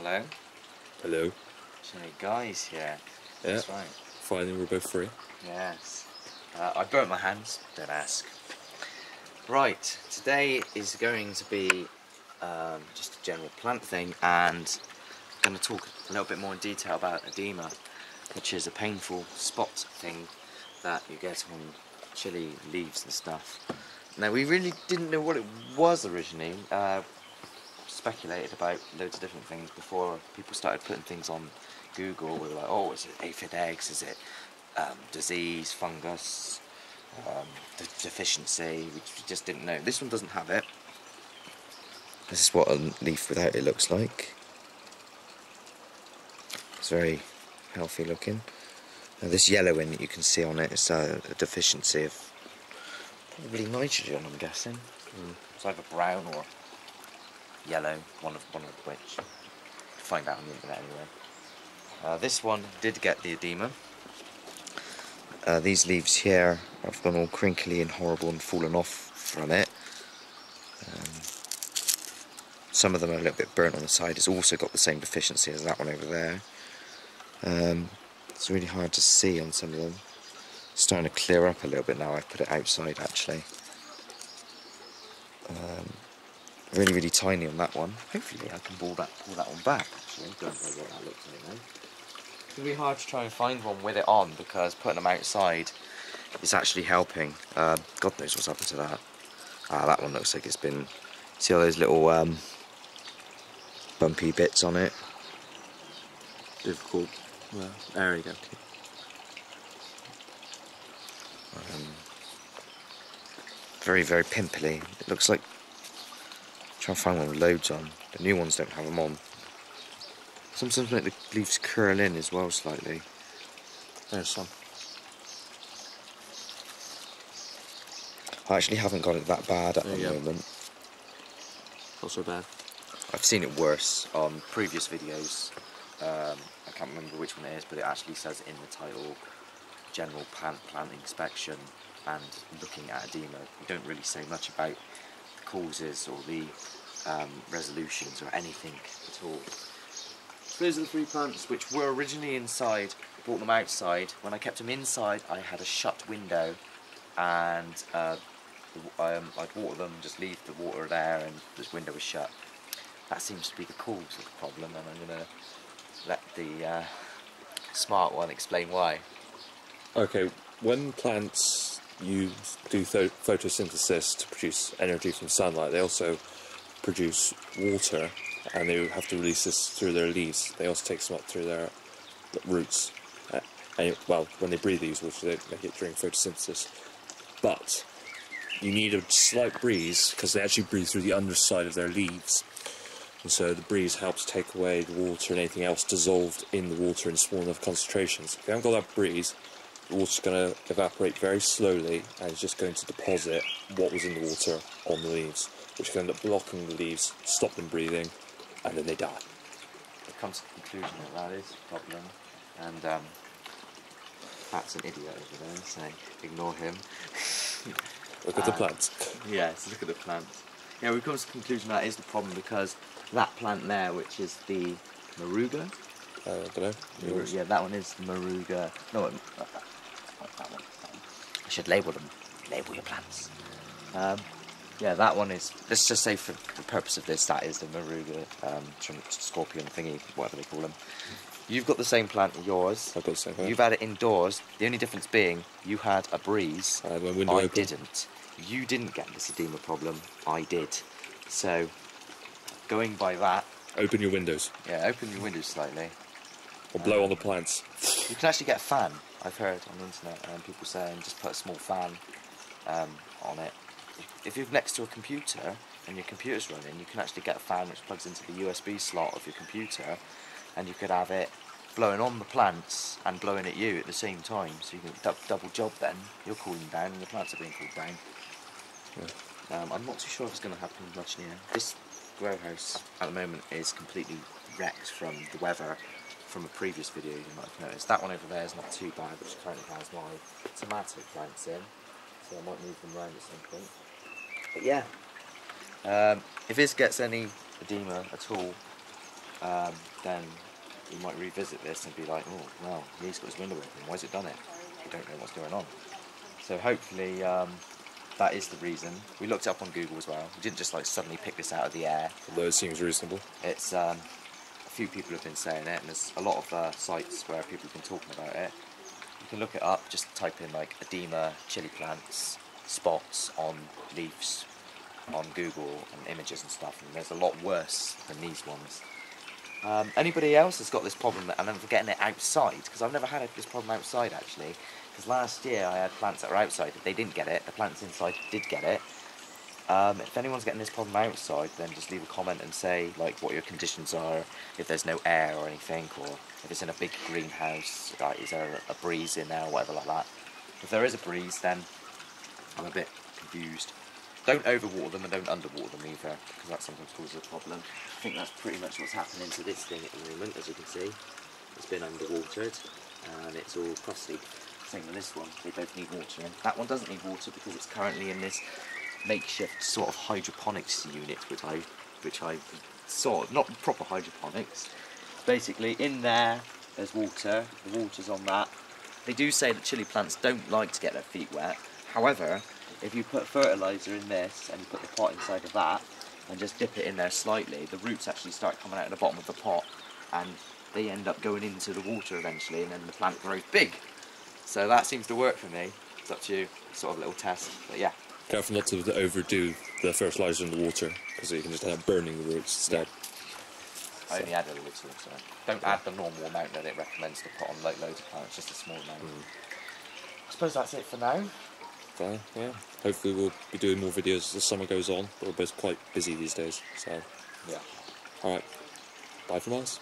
Hello. Hello. Hey guys, yeah. Yeah. That's right. Finally, we're both free. Yes. I burnt my hands. Don't ask. Right. Today is going to be just a general plant thing, and I'm going to talk a little bit more in detail about edema, which is a painful spot thing that you get on chili leaves and stuff. Now, we really didn't know what it was originally. Speculated about loads of different things before people started putting things on Google. We were like, oh, is it aphid eggs? Is it disease, fungus, deficiency? We just didn't know. This one doesn't have it. This is what a leaf without it looks like. It's very healthy looking. Now, this yellowing that you can see on it is a deficiency of probably nitrogen, I'm guessing. It's either brown or yellow, one of which. Find out on the internet anyway. This one did get the edema. These leaves here have gone all crinkly and horrible and fallen off from it. Some of them are a little bit burnt on the side. It's also got the same deficiency as that one over there. It's really hard to see on some of them. It's starting to clear up a little bit now. I've put it outside actually. Really, really tiny on that one. Hopefully I can pull that one back actually. Don't know what that looks like now. It's going to be hard to try and find one with it on because putting them outside is actually helping. God knows what's happened to that. That one looks like it's been... See all those little bumpy bits on it? Difficult. Well, there we go. Very, very pimply. It looks like... Try and find one with loads on. The new ones don't have them on. Sometimes make the leaves curl in as well slightly. There's some. I actually haven't got it that bad at the moment. Not so bad. I've seen it worse on previous videos. I can't remember which one it is, but it actually says in the title, general plant inspection and looking at edema. You don't really say much about the causes or the resolutions or anything at all. So those are the 3 plants which were originally inside. I brought them outside. When I kept them inside, I had a shut window, and I'd water them, just leave the water there, and this window was shut. That seems to be the cause of the problem, and I'm going to let the smart one explain why. Okay, when plants do photosynthesis to produce energy from sunlight, they also produce water, and they have to release this through their leaves. They also take some up through their roots. Well, when they breathe, they use water, they make it during photosynthesis. But you need a slight breeze, because they actually breathe through the underside of their leaves. And so the breeze helps take away the water and anything else dissolved in the water in small enough concentrations. If you haven't got that breeze, the water's going to evaporate very slowly, and it's just going to deposit what was in the water on the leaves, which can end up blocking the leaves, stop them breathing, and then they die. It comes to the conclusion that is a problem, and that's an idiot over there, so ignore him. Look at the plants. Yes, look at the plants. Yeah, we've come to the conclusion that is the problem because that plant there, which is the Moruga. I don't know. Yeah, that one is Moruga. No, not that one. I should label them. Label your plants. Yeah, that one is, let's just say for the purpose of this, that is the Moruga scorpion thingy, whatever they call them. You've got the same plant as yours. I've got the same plant. You've had it indoors. The only difference being you had a breeze. I had my window open. Didn't. You didn't get this edema problem. I did. So, going by that... Open your windows. Yeah, open your windows slightly. Or blow on the plants. You can actually get a fan, I've heard on the internet, people saying just put a small fan on it. If you're next to a computer and your computer's running, you can actually get a fan which plugs into the USB slot of your computer, and you could have it blowing on the plants and blowing at you at the same time, so you can double job then. You're cooling down and the plants are being cooled down. Yeah. I'm not too sure if it's going to happen much near. This grow house at the moment is completely wrecked from the weather from a previous video you might have noticed. That one over there is not too bad, which currently has my tomato plants in, so I might move them around at some point. But yeah, if this gets any edema at all, then you might revisit this and be like, oh, well, he's got his window open, why's it done it? We don't know what's going on. So hopefully that is the reason. We looked it up on Google as well. We didn't just like suddenly pick this out of the air. Although it seems reasonable. It's a few people have been saying it, and there's a lot of sites where people have been talking about it. You can look it up, just type in like edema, chili plants, spots on leaves on Google and images and stuff, and there's a lot worse than these ones. Anybody else has got this problem, and I'm getting it outside, because I've never had this problem outside actually, because last year I had plants that were outside, they didn't get it, the plants inside did get it. If anyone's getting this problem outside, then just leave a comment and say like what your conditions are, if there's no air or anything, or if it's in a big greenhouse, like, is there a breeze in there or whatever like that. If there is a breeze, then I'm a bit confused. Don't overwater them and don't underwater them either, because that sometimes causes a problem. I think that's pretty much what's happening to this thing at the moment, as you can see. It's been underwatered and it's all crusty. Same with this one, they both need watering. That one doesn't need water because it's currently in this makeshift sort of hydroponics unit, which I saw, not proper hydroponics. Basically in there, there's water, the water's on that. They do say that chili plants don't like to get their feet wet. However, if you put fertiliser in this and you put the pot inside of that and just dip it in there slightly, the roots actually start coming out of the bottom of the pot and they end up going into the water eventually, and then the plant grows big. So that seems to work for me. It's up to you, sort of a little test, but yeah. Careful not to overdo the fertiliser in the water, because you can just end up burning the roots instead. I only add a little, so don't add the normal amount that it recommends to put on like loads of plants, just a small amount. I suppose that's it for now. Fine, yeah. Hopefully we'll be doing more videos as the summer goes on. We're both quite busy these days, so... Yeah. Alright. Bye from us.